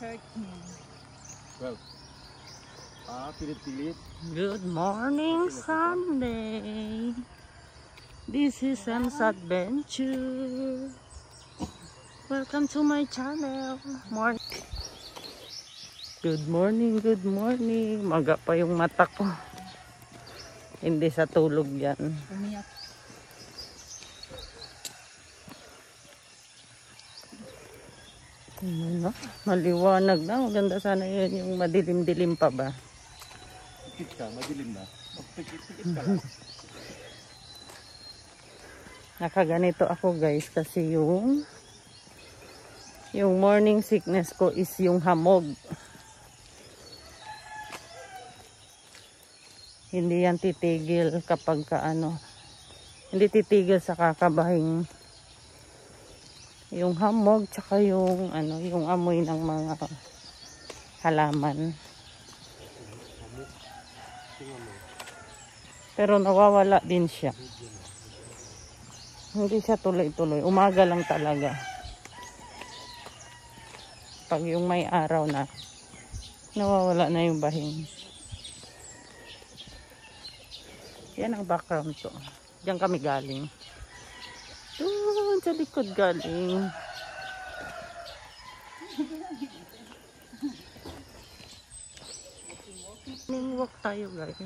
Well, pilit-pilit. Good morning, Sunday. This is Sam's Adventure. Welcome to my channel. Good morning, good morning. Maga pa yung mata ko. Hindi sa tulog yan. Umiyak. Ano, maliwanag na. Maganda sana yun yung madilim-dilim pa ba. Pikit ka, madilim na. Pikit ka lang. Nakaganito ako guys kasi yung morning sickness ko is yung hamog. Hindi yan titigil kapag hindi titigil sa kakabahing yung hamog tsaka yung yung amoy ng mga halaman. Pero nawawala din siya. Hindi siya tuloy-tuloy. Umaga lang talaga. Pag yung may araw na, nawawala na yung bahing. Yan ang background to. Diyan kami galing. Doon sa likod galing. Morning walk tayo guys.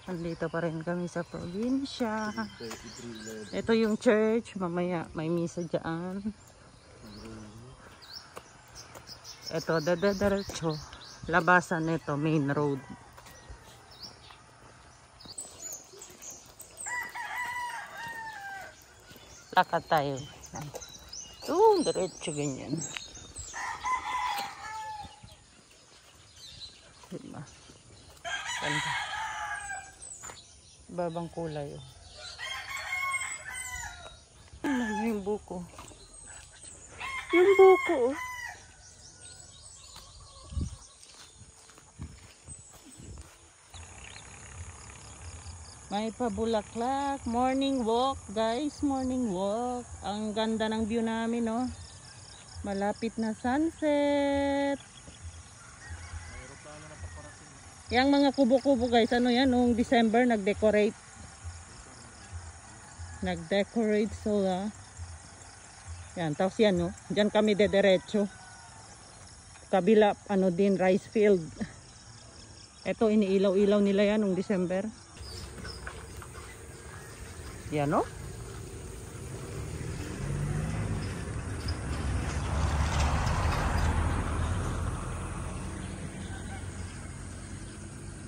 Andito pa rin kami sa probinsya. Ito yung church. Mamaya may misa dyan. Ito, dadaretso. Labasan nito, main road. Lakad tayo. Diretso ganyan. Diba? Ganda. Babang kulay. Yung buko. Yung buko. May pabulaklak. Morning walk guys. Morning walk. Ang ganda ng view namin no. Malapit na sunset. Yang mga kubo-kubo guys, ano yan, noong December nag-decorate sila. Yan, tapos yan no, dyan kami dederecho. Kabila, din, rice field. Ito, iniilaw-ilaw nila yan noong December. Yan no.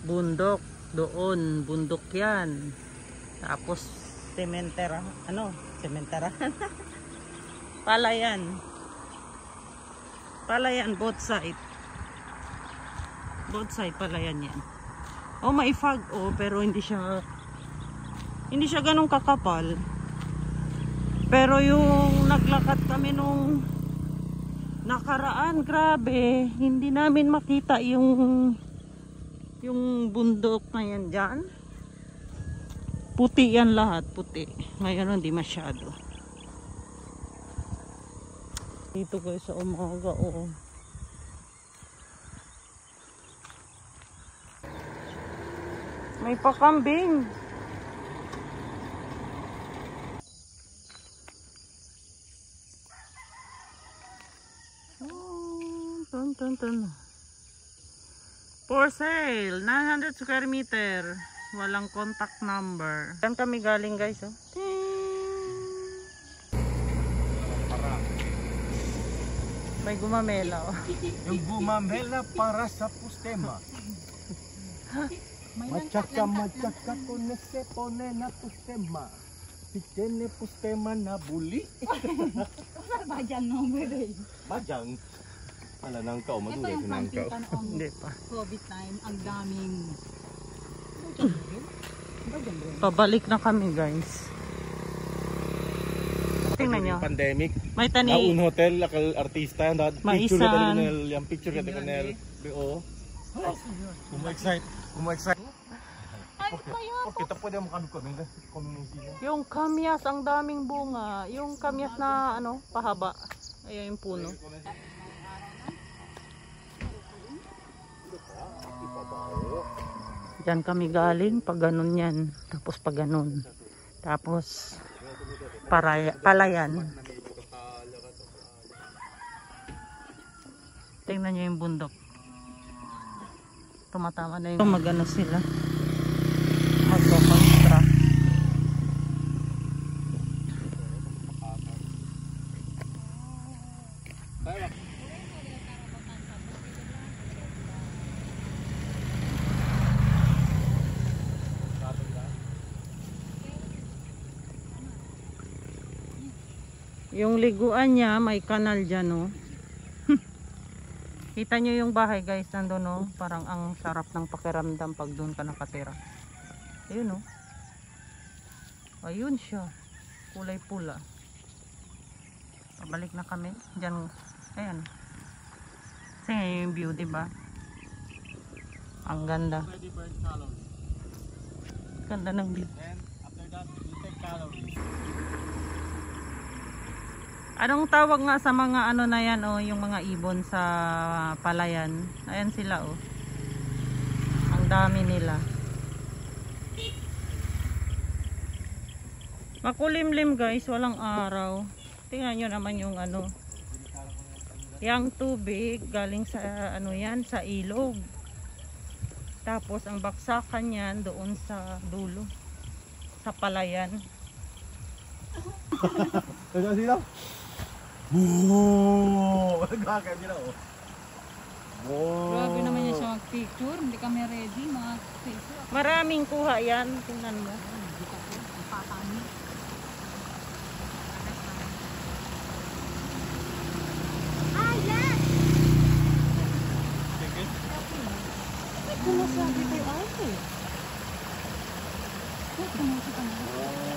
Bundok doon, bundok yan. Tapos sementera, sementera. Palayan both side palayan yan. May fog pero hindi siya ganun kakapal. Pero yung naglakad kami nung nakaraan, grabe, hindi namin makita yung bundok na yan dyan. Puti yan lahat, puti. Ngayon hindi masyado. Dito guys sa umaga, may pakambing. Tan. For sale, 900 square meter. Walang contact number. Yan kami galing guys, May gumamela, Yung gumamela para sa pustema. Machaka kone se pone na pustema. Pikene pustema na buli. Bajang number eh. Bajang. Wala nang kao, madulay ko nang kao. Hindi pa. COVID time, ang daming Pabalik na kami guys. Tingnan nyo. Pandemic. May tani. Naun hotel, lakal artista yan. Picture ka kanil. Yung picture ka kanil. B.O. Kumu-excite. Kita pwede mo kami community. Yung kamyas, ang daming bunga. Yung kamyas na pahaba. Ayan yung puno. Diyan kami galing, pag ganun yan. Tapos pag ganun. Tapos, palayan. Tingnan nyo yung bundok. Tumatama na yung magano sila. Magko-construct. Yung liguan niya, may kanal dyan, no? Kita nyo yung bahay, guys, nandun, no? Parang ang sarap ng pakiramdam pag doon ka nakatira. Ayun, no? Ayun siya. Kulay pula. Pabalik na kami. Diyan, ayan. Kasi yung view, diba? Ang ganda. Ganda ng view. After that, we take calories. Anong tawag nga sa mga ano na yan, oh, yung mga ibon sa palayan? Ayan sila, oh. Ang dami nila. Makulimlim, guys, walang araw. Tingnan nyo naman yung ano. Yang tubig galing sa ano yan, sa ilog. Tapos ang baksakan yan doon sa dulo. Sa palayan. Ito sila. Woo! Nagkakaya nila, oh. Wow! Grabe naman yan siya mag-picture. Hindi kami ready mag-picture. Maraming kuha yan. Tingnan mo. Hindi ka po. Napakami. Ah, yes! Ay, kumusabi kayo ate. Ay, kumusabi kayo.